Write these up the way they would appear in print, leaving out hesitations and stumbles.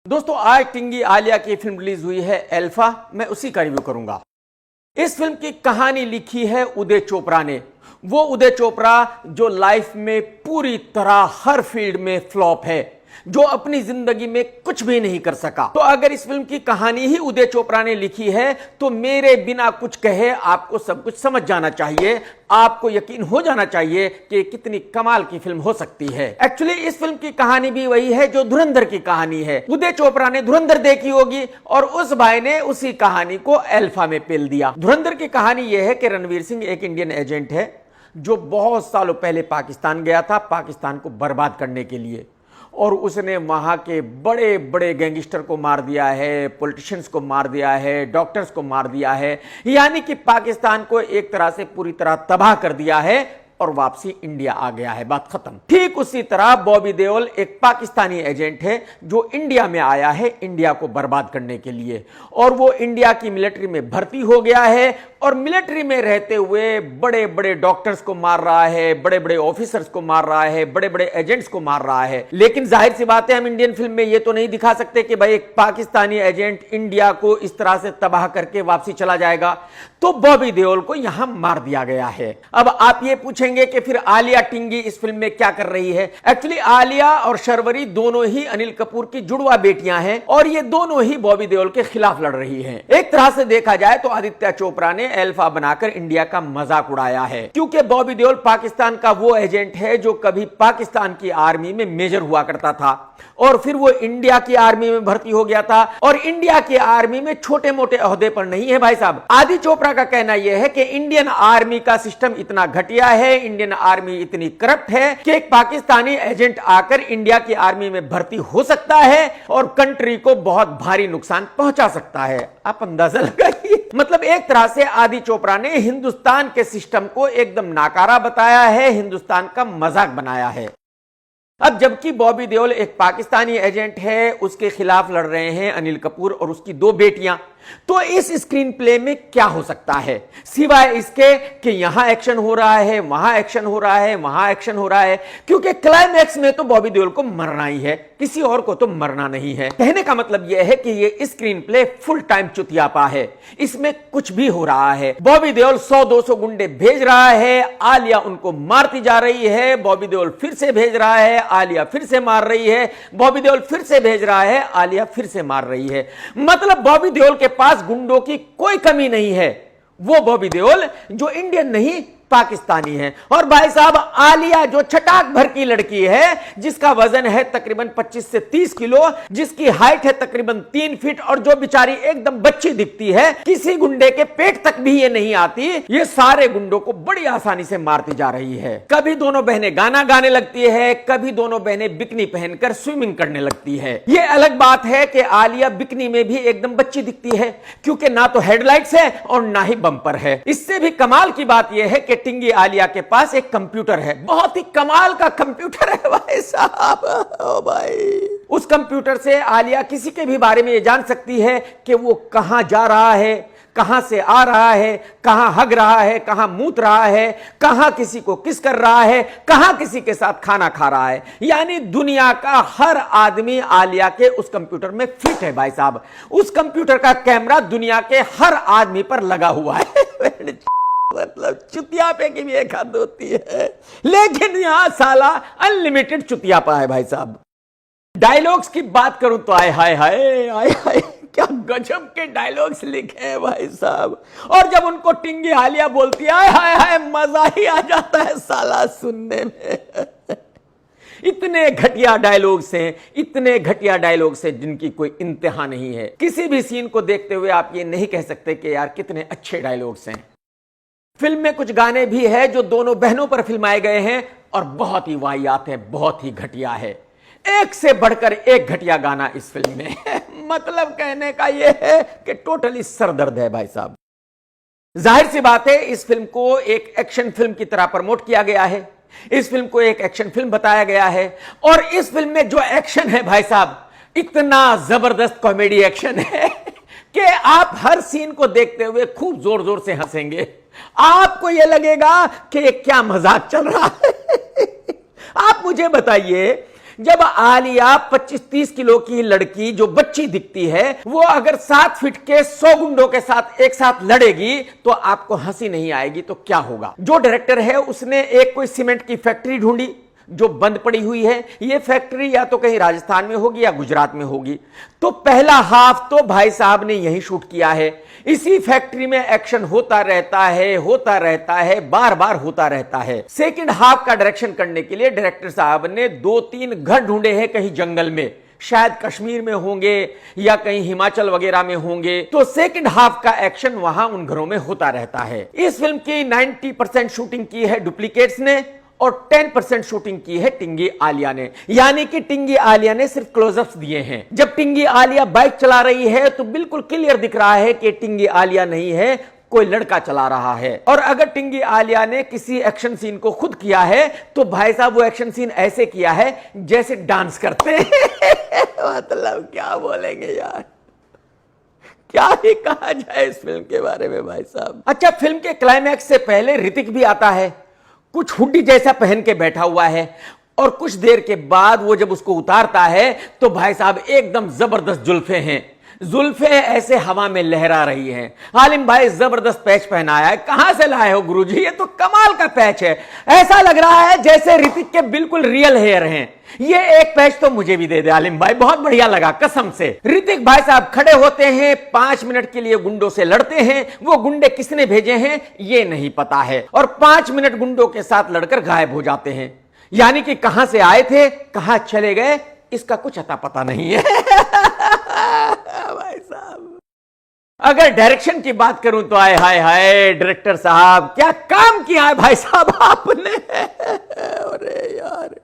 दोस्तों आज टिंगी आलिया की फिल्म रिलीज हुई है अल्फा। मैं उसी का रिव्यू करूंगा। इस फिल्म की कहानी लिखी है उदय चोपड़ा ने। वो उदय चोपड़ा जो लाइफ में पूरी तरह हर फील्ड में फ्लॉप है, जो अपनी जिंदगी में कुछ भी नहीं कर सका। तो अगर इस फिल्म की कहानी ही उदय चोपड़ा ने लिखी है तो मेरे बिना कुछ कहे आपको सब कुछ समझ जाना चाहिए, आपको यकीन हो जाना चाहिए कि कितनी कमाल की फिल्म हो सकती है। एक्चुअली इस फिल्म की कहानी भी वही है जो धुरंधर की कहानी है। उदय चोपड़ा ने धुरंधर देखी होगी और उस भाई ने उसी कहानी को अल्फा में पेल दिया। धुरंधर की कहानी यह है कि रणवीर सिंह एक इंडियन एजेंट है जो बहुत सालों पहले पाकिस्तान गया था पाकिस्तान को बर्बाद करने के लिए, और उसने वहां के बड़े बड़े गैंगस्टर को मार दिया है, पॉलिटिशियंस को मार दिया है, डॉक्टर्स को मार दिया है, यानी कि पाकिस्तान को एक तरह से पूरी तरह तबाह कर दिया है और वापसी इंडिया आ गया है, बात खत्म। ठीक उसी तरह बॉबी देओल एक पाकिस्तानी एजेंट है जो इंडिया में आया है इंडिया को बर्बाद करने के लिए, और वो इंडिया की मिलिट्री में भर्ती हो गया है और मिलिट्री में रहते हुए बड़े बड़े डॉक्टर्स को मार रहा है, बड़े बड़े ऑफिसर्स को मार रहा है, बड़े बड़े एजेंट्स को मार रहा है। लेकिन जाहिर सी बात है हम इंडियन फिल्म में ये तो नहीं दिखा सकते कि भाई एक पाकिस्तानी एजेंट इंडिया को इस तरह से तबाह करके वापसी चला जाएगा, तो बॉबी देओल को यहां मार दिया गया है। अब आप ये पूछेंगे कि फिर आलिया टिंगी इस फिल्म में क्या कर रही है। एक्चुअली आलिया और शर्वरी दोनों ही अनिल कपूर की जुड़वा बेटियां हैं और ये दोनों ही बॉबी देओल के खिलाफ लड़ रही हैं। एक तरह से देखा जाए तो आदित्य चोपड़ा ने अल्फा बनाकर इंडिया का मजाक उड़ाया है, क्योंकि बॉबी देओल पाकिस्तान का वो एजेंट है जो कभी पाकिस्तान की आर्मी में मेजर हुआ करता था और फिर वो इंडिया की आर्मी में भर्ती हो गया था, और इंडिया की आर्मी में छोटे मोटे ओहदे पर नहीं है भाई साहब। आदि चोपड़ा का कहना यह है कि इंडियन आर्मी का सिस्टम इतना घटिया है, इंडियन आर्मी इतनी करप्ट है कि एक पाकिस्तानी एजेंट आकर इंडिया की आर्मी में भर्ती हो सकता है और कंट्री को बहुत भारी नुकसान पहुंचा सकता है। आप अंदाजा लगाइए। मतलब एक तरह से आदि चोपड़ा ने हिंदुस्तान के सिस्टम को एकदम नाकारा बताया है, हिंदुस्तान का मजाक बनाया है। अब जबकि बॉबी देओल एक पाकिस्तानी एजेंट है, उसके खिलाफ लड़ रहे हैं अनिल कपूर और उसकी दो बेटियां, तो इस स्क्रीन प्ले में क्या हो सकता है सिवाय इसके कि यहां एक्शन हो रहा है, वहां एक्शन हो रहा है, वहां एक्शन हो रहा है, क्योंकि क्लाइमैक्स में तो बॉबी देओल को मरना ही है, किसी और को तो मरना नहीं है। कहने का मतलब यह है कि यह स्क्रीन प्ले फुल टाइम चुतियापा है, इसमें कुछ भी हो रहा है। बॉबी देओल 100-200 गुंडे भेज रहा है, आलिया उनको मारती जा रही है, बॉबी देओल फिर से भेज रहा है, आलिया फिर से मार रही है, बॉबी देओल फिर से भेज रहा है, आलिया फिर से मार रही है। मतलब बॉबी देओल के पास गुंडों की कोई कमी नहीं है। वो बॉबी देओल जो इंडियन नहीं पाकिस्तानी है। और भाई साहब आलिया जो छटाक भर की लड़की है, जिसका वजन है तकरीबन 25 से 30 किलो, जिसकी हाइट है तकरीबन 3 फीट और जो बेचारी एकदम बच्ची दिखती है, किसी गुंडे के पेट तक भी ये नहीं आती, ये सारे गुंडों को बड़ी आसानी से मारती जा रही है। कभी दोनों बहनें गाना गाने लगती है, कभी दोनों बहनें बिकनी पहनकर स्विमिंग करने लगती है। ये अलग बात है कि आलिया बिकनी में भी एकदम बच्ची दिखती है, क्योंकि ना तो हेडलाइट्स है और ना ही बम्पर है। इससे भी कमाल की बात यह है कि टिंगी आलिया के पास एक कंप्यूटर है, बहुत ही कमाल का कंप्यूटर है भाई साहब। ओ भाई, उस कंप्यूटर से आलिया किसी के भी बारे में ये जान सकती है कि वो कहां जा रहा है, कहां से आ रहा है, कहां हग रहा है, कहां मूत रहा है, कहां किसी को किस कर रहा है, कहां किसी के साथ खाना खा रहा है। यानी दुनिया का हर आदमी आलिया के उस कंप्यूटर में फिट है भाई साहब। उस कंप्यूटर का कैमरा दुनिया के हर आदमी पर लगा हुआ है। मतलब चुतियापे की भी एक हद होती है, लेकिन यहां साला अनलिमिटेड चुतियापा है भाई साहब। डायलॉग्स की बात करूं तो आए हाय हाय आए हाय, क्या गजब के डायलॉग्स लिखे हैं भाई साहब। और जब उनको टिंगी आलिया बोलती है आए हाय हाय, मजा ही आ जाता है साला सुनने में। इतने घटिया डायलॉग्स हैं, इतने घटिया डायलॉग्स हैं जिनकी कोई इंतहा नहीं है। किसी भी सीन को देखते हुए आप ये नहीं कह सकते कि यार कितने अच्छे डायलॉग्स हैं। फिल्म में कुछ गाने भी हैं जो दोनों बहनों पर फिल्माए गए हैं और बहुत ही वाहियात है, बहुत ही घटिया है। एक से बढ़कर एक घटिया गाना इस फिल्म में है। मतलब कहने का यह है कि टोटली सरदर्द है भाई साहब। जाहिर सी बात है इस फिल्म को एक एक्शन फिल्म की तरह प्रमोट किया गया है, इस फिल्म को एक एक्शन फिल्म बताया गया है, और इस फिल्म में जो एक्शन है भाई साहब, इतना जबरदस्त कॉमेडी एक्शन है कि आप हर सीन को देखते हुए खूब जोर जोर से हंसेंगे। आपको यह लगेगा कि क्या मजाक चल रहा है। आप मुझे बताइए जब आलिया 25-30 किलो की लड़की जो बच्ची दिखती है वो अगर 7 फीट के 100 गुंडों के साथ एक साथ लड़ेगी तो आपको हंसी नहीं आएगी तो क्या होगा। जो डायरेक्टर है उसने एक कोई सीमेंट की फैक्ट्री ढूंढी जो बंद पड़ी हुई है। यह फैक्ट्री या तो कहीं राजस्थान में होगी या गुजरात में होगी। तो पहला हाफ तो भाई साहब ने यही शूट किया है। इसी फैक्ट्री में एक्शन होता रहता है, बार बार होता रहता है। सेकंड हाफ का डायरेक्शन करने के लिए डायरेक्टर साहब ने 2-3 घर ढूंढे हैं कहीं जंगल में, शायद कश्मीर में होंगे या कहीं हिमाचल वगैरह में होंगे। तो सेकंड हाफ का एक्शन वहां उन घरों में होता रहता है। इस फिल्म की 90% शूटिंग की है डुप्लीकेट्स ने और 10% शूटिंग की है टिंगी आलिया ने। यानी कि टिंगी आलिया ने सिर्फ क्लोजअप्स दिए हैं। जब टिंगी आलिया बाइक चला रही है तो बिल्कुल क्लियर दिख रहा है कि टिंगी आलिया नहीं है, कोई लड़का चला रहा है। और अगर टिंगी आलिया ने किसी एक्शन सीन को खुद किया है तो भाई साहब वो एक्शन सीन ऐसे किया है जैसे डांस करते हैं। मतलब क्या बोलेंगे यार, क्या ही कहा जाए इस फिल्म के बारे में भाई साहब। अच्छा, फिल्म के क्लाइमैक्स से पहले ऋतिक भी आता है, कुछ हुड्डी जैसा पहन के बैठा हुआ है और कुछ देर के बाद वो जब उसको उतारता है तो भाई साहब एकदम जबरदस्त जुल्फे हैं। जुल्फे ऐसे हवा में लहरा रही हैं। आलिम भाई जबरदस्त पैच पहनाया है, कहां से लाए हो गुरुजी? ये तो कमाल का पैच है। ऐसा लग रहा है जैसे ऋतिक के बिल्कुल रियल हेयर हैं। ये एक पैच तो मुझे भी दे दे आलिम भाई, बहुत बढ़िया लगा कसम से। ऋतिक भाई साहब खड़े होते हैं, 5 मिनट के लिए गुंडों से लड़ते हैं। वो गुंडे किसने भेजे हैं ये नहीं पता है और 5 मिनट गुंडों के साथ लड़कर गायब हो जाते हैं। यानी कि कहां से आए थे कहां चले गए इसका कुछ अता पता नहीं है। भाई साहब अगर डायरेक्शन की बात करूं तो आए हाय हाय डायरेक्टर साहब क्या काम किया है भाई साहब आपने। अरे यार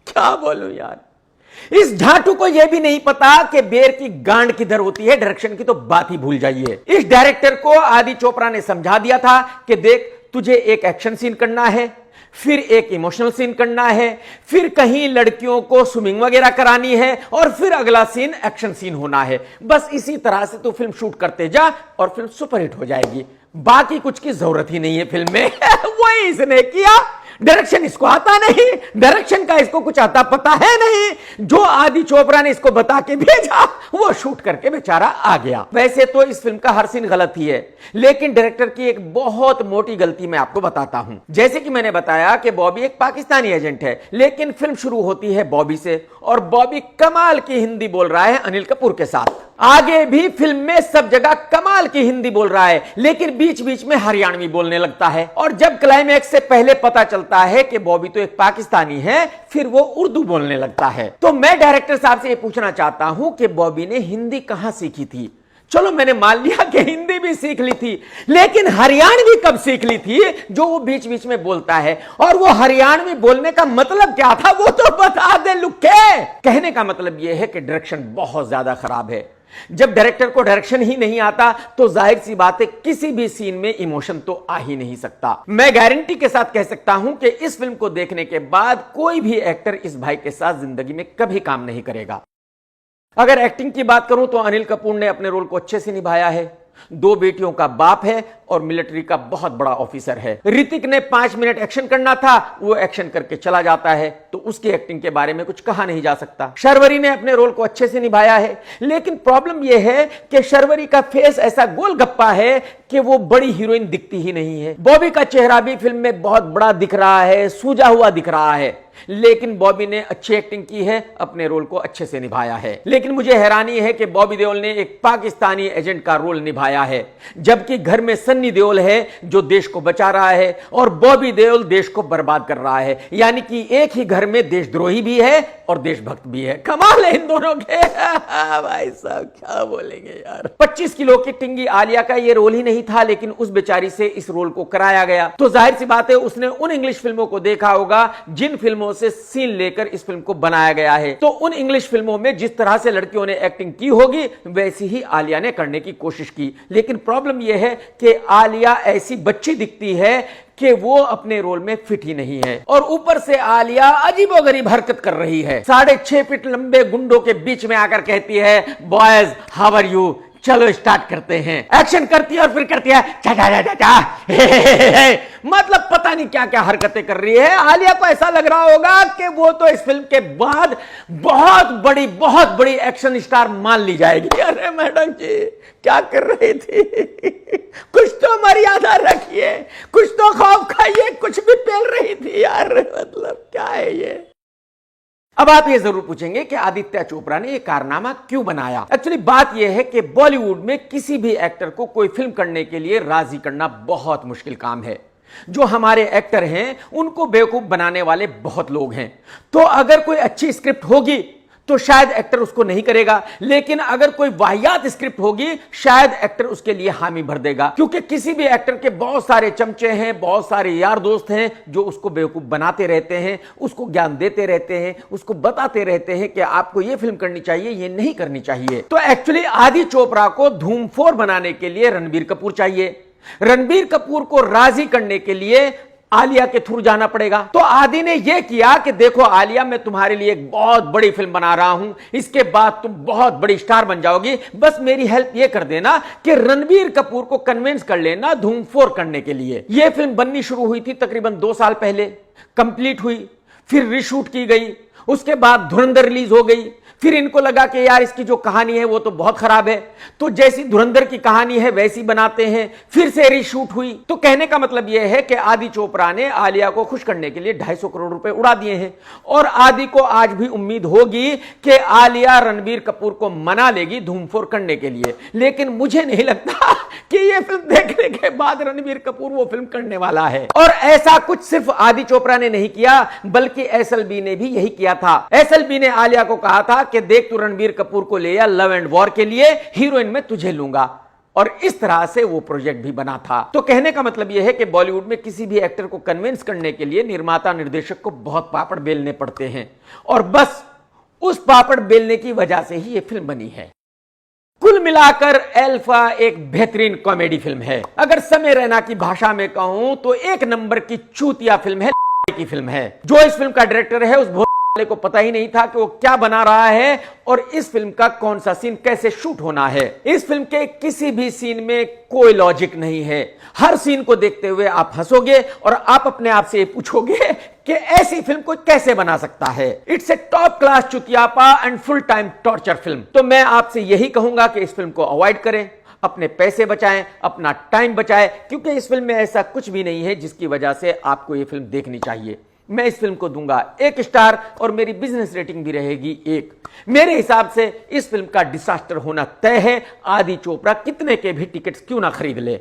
क्या बोलूं यार, इस झाटू को यह भी नहीं पता कि बेर की गांड किधर होती है। डायरेक्शन की तो बात ही भूल जाइए। इस डायरेक्टर को आदि चोपड़ा ने समझा दिया था कि देख तुझे एक एक्शन सीन करना है, फिर एक इमोशनल सीन करना है, फिर कहीं लड़कियों को स्विमिंग वगैरह करानी है और फिर अगला सीन एक्शन सीन होना है। बस इसी तरह से तू फिल्म शूट करते जा और फिल्म सुपरहिट हो जाएगी। बाकी कुछ की जरूरत ही नहीं है फिल्म में। वही इसने किया। डायरेक्शन इसको आता नहीं, डायरेक्शन का इसको कुछ आता पता है नहीं। जो आदि चोपड़ा ने इसको बता के भेजा वो शूट करके बेचारा आ गया। वैसे तो इस फिल्म का हर सीन गलत ही है, लेकिन डायरेक्टर की एक बहुत मोटी गलती मैं आपको बताता हूं। जैसे कि मैंने बताया कि बॉबी एक पाकिस्तानी एजेंट है, लेकिन फिल्म शुरू होती है बॉबी से और बॉबी कमाल की हिंदी बोल रहा है अनिल कपूर के साथ। आगे भी फिल्म में सब जगह कमाल की हिंदी बोल रहा है, लेकिन बीच बीच में हरियाणवी बोलने लगता है। और जब क्लाइमैक्स से पहले पता चलता है कि बॉबी तो एक पाकिस्तानी है, फिर वो उर्दू बोलने लगता है। तो मैं डायरेक्टर साहब से ये पूछना चाहता हूं कि बॉबी ने हिंदी कहां सीखी थी? चलो मैंने मान लिया कि हिंदी भी सीख ली थी, लेकिन हरियाणवी कब सीख ली थी जो वो बीच बीच में बोलता है? और वो हरियाणवी बोलने का मतलब क्या था वो तो बता दे लुक्के। कहने का मतलब यह है कि डायरेक्शन बहुत ज्यादा खराब है। जब डायरेक्टर को डायरेक्शन ही नहीं आता तो जाहिर सी बात है किसी भी सीन में इमोशन तो आ ही नहीं सकता। मैं गारंटी के साथ कह सकता हूं कि इस फिल्म को देखने के बाद कोई भी एक्टर इस भाई के साथ जिंदगी में कभी काम नहीं करेगा। अगर एक्टिंग की बात करूं तो अनिल कपूर ने अपने रोल को अच्छे से निभाया है। 2 बेटियों का बाप है और मिलिट्री का बहुत बड़ा ऑफिसर है। ऋतिक ने 5 मिनट एक्शन करना था, वो एक्शन करके चला जाता है, तो उसकी एक्टिंग के बारे में कुछ कहा नहीं जा सकता। शर्वरी ने अपने रोल को अच्छे से निभाया है, लेकिन प्रॉब्लम यह है कि शर्वरी का फेस ऐसा गोलगप्पा है कि वो बड़ी हीरोइन दिखती ही नहीं है। बॉबी का चेहरा भी फिल्म में बहुत बड़ा दिख रहा है, सूजा हुआ दिख रहा है, लेकिन बॉबी ने अच्छी एक्टिंग की है, अपने रोल को अच्छे से निभाया है। लेकिन मुझे हैरानी है कि बॉबी देओल ने एक पाकिस्तानी एजेंट का रोल निभाया है, जबकि घर में सन्नी देओल है जो देश को बचा रहा है और बॉबी देओल देश को बर्बाद कर रहा है। यानी कि एक ही घर में देशद्रोही भी है और देशभक्त भी है। कमाल है इन दोनों के। भाई साहब क्या बोलेंगे यार। 25 किलो की टिंगी आलिया का ये रोल ही नहीं था, लेकिन उस बेचारी से इस रोल को कराया गया। तो जाहिर सी बात है उसने उन इंग्लिश फिल्मों को देखा होगा जिन फिल्मों से सीन लेकर इस फिल्म को बनाया गया है। तो उन इंग्लिश फिल्मों में जिस तरह से लड़कियों ने एक्टिंग की होगी वैसी ही आलिया ने करने की कोशिश की। लेकिन प्रॉब्लम यह है कि आलिया ऐसी बच्ची दिखती है कि वो अपने रोल में फिट ही नहीं है और ऊपर से आलिया अजीबोगरीब हरकत कर रही है। 6.5 फीट लंबे गुंडों के बीच में आकर कहती है बॉयज हाउ आर यू, चलो स्टार्ट करते हैं। एक्शन करती है और फिर करती है चा चा चा चा चा। मतलब पता नहीं क्या क्या हरकतें कर रही है। आलिया को ऐसा लग रहा होगा कि वो तो इस फिल्म के बाद बहुत बड़ी एक्शन स्टार मान ली जाएगी। अरे मैडम जी क्या कर रही थी? कुछ तो मर्यादा रखिए, कुछ तो खौफ खाइए, कुछ भी पेल रही थी यार। मतलब क्या है ये? अब आप ये जरूर पूछेंगे कि आदित्य चोपड़ा ने ये कारनामा क्यों बनाया। एक्चुअली बात यह है कि बॉलीवुड में किसी भी एक्टर को कोई फिल्म करने के लिए राजी करना बहुत मुश्किल काम है। जो हमारे एक्टर हैं उनको बेवकूफ बनाने वाले बहुत लोग हैं। तो अगर कोई अच्छी स्क्रिप्ट होगी तो शायद एक्टर उसको नहीं करेगा, लेकिन अगर कोई वाहियात स्क्रिप्ट होगी शायद एक्टर उसके लिए हामी भर देगा, क्योंकि किसी भी एक्टर के बहुत सारे चमचे हैं, बहुत सारे यार दोस्त हैं जो उसको बेवकूफ बनाते रहते हैं, उसको ज्ञान देते रहते हैं, उसको बताते रहते हैं कि आपको यह फिल्म करनी चाहिए, ये नहीं करनी चाहिए। तो एक्चुअली आदि चोपड़ा को धूम 4 बनाने के लिए रणबीर कपूर चाहिए। रणबीर कपूर को राजी करने के लिए आलिया के थ्रू जाना पड़ेगा। तो आदि ने यह किया कि देखो आलिया, मैं तुम्हारे लिए एक बहुत बड़ी फिल्म बना रहा हूं, इसके बाद तुम बहुत बड़ी स्टार बन जाओगी, बस मेरी हेल्प यह कर देना कि रणबीर कपूर को कन्विंस कर लेना धूम 4 करने के लिए। यह फिल्म बननी शुरू हुई थी तकरीबन 2 साल पहले, कंप्लीट हुई, फिर रीशूट की गई, उसके बाद धुरंधर रिलीज हो गई। फिर इनको लगा कि यार इसकी जो कहानी है वो तो बहुत खराब है, तो जैसी धुरंधर की कहानी है वैसी बनाते हैं, फिर से रीशूट हुई। तो कहने का मतलब यह है कि आदि चोपड़ा ने आलिया को खुश करने के लिए 250 करोड़ रुपए उड़ा दिए हैं। और आदि को आज भी उम्मीद होगी कि आलिया रणबीर कपूर को मना लेगी धूम 4 करने के लिए, लेकिन मुझे नहीं लगता कि यह फिल्म देखने के बाद रणबीर कपूर वो फिल्म करने वाला है। और ऐसा कुछ सिर्फ आदि चोपड़ा ने नहीं किया, बल्कि एसएलबी ने भी यही किया था। एसएलबी ने आलिया को कहा था कि देख तू रणबीर कपूर को ले आ लव एंड वॉर के लिए, हीरोइन में तुझे लूंगा, और इस तरह से वो प्रोजेक्ट भी बना था। तो कहने का मतलब यह है कि बॉलीवुड में किसी भी एक्टर को कन्विंस करने के लिए निर्माता निर्देशक को बहुत पापड़ बेलने पड़ते हैं, और बस उस पापड़ बेलने की वजह से ही यह फिल्म बनी है। कुल मिलाकर एल्फा एक बेहतरीन कॉमेडी फिल्म है। अगर समय रैना की भाषा में कहूं तो एक नंबर की चूतिया फिल्म है, की फिल्म है। जो इस फिल्म का डायरेक्टर है उस वाले को पता ही नहीं था कि वो क्या बना रहा है और इस फिल्म का कौन सा सीन कैसे शूट होना है। इस फिल्म के किसी भी सीन में कोई लॉजिक नहीं है। हर सीन को देखते हुए आप हंसोगे और आप अपने आप से पूछोगे कि ऐसी फिल्म को कैसे बना सकता है। इट्स ए टॉप क्लास चुतियापा and full time torture film. तो मैं आपसे यही कहूंगा कि इस फिल्म को अवॉइड करें, अपने पैसे बचाएं, अपना टाइम बचाएं, क्योंकि इस फिल्म में ऐसा कुछ भी नहीं है जिसकी वजह से आपको यह फिल्म देखनी चाहिए। मैं इस फिल्म को दूंगा 1 स्टार और मेरी बिजनेस रेटिंग भी रहेगी 1। मेरे हिसाब से इस फिल्म का डिजास्टर होना तय है। आदि चोपड़ा कितने के भी टिकट्स क्यों ना खरीद ले।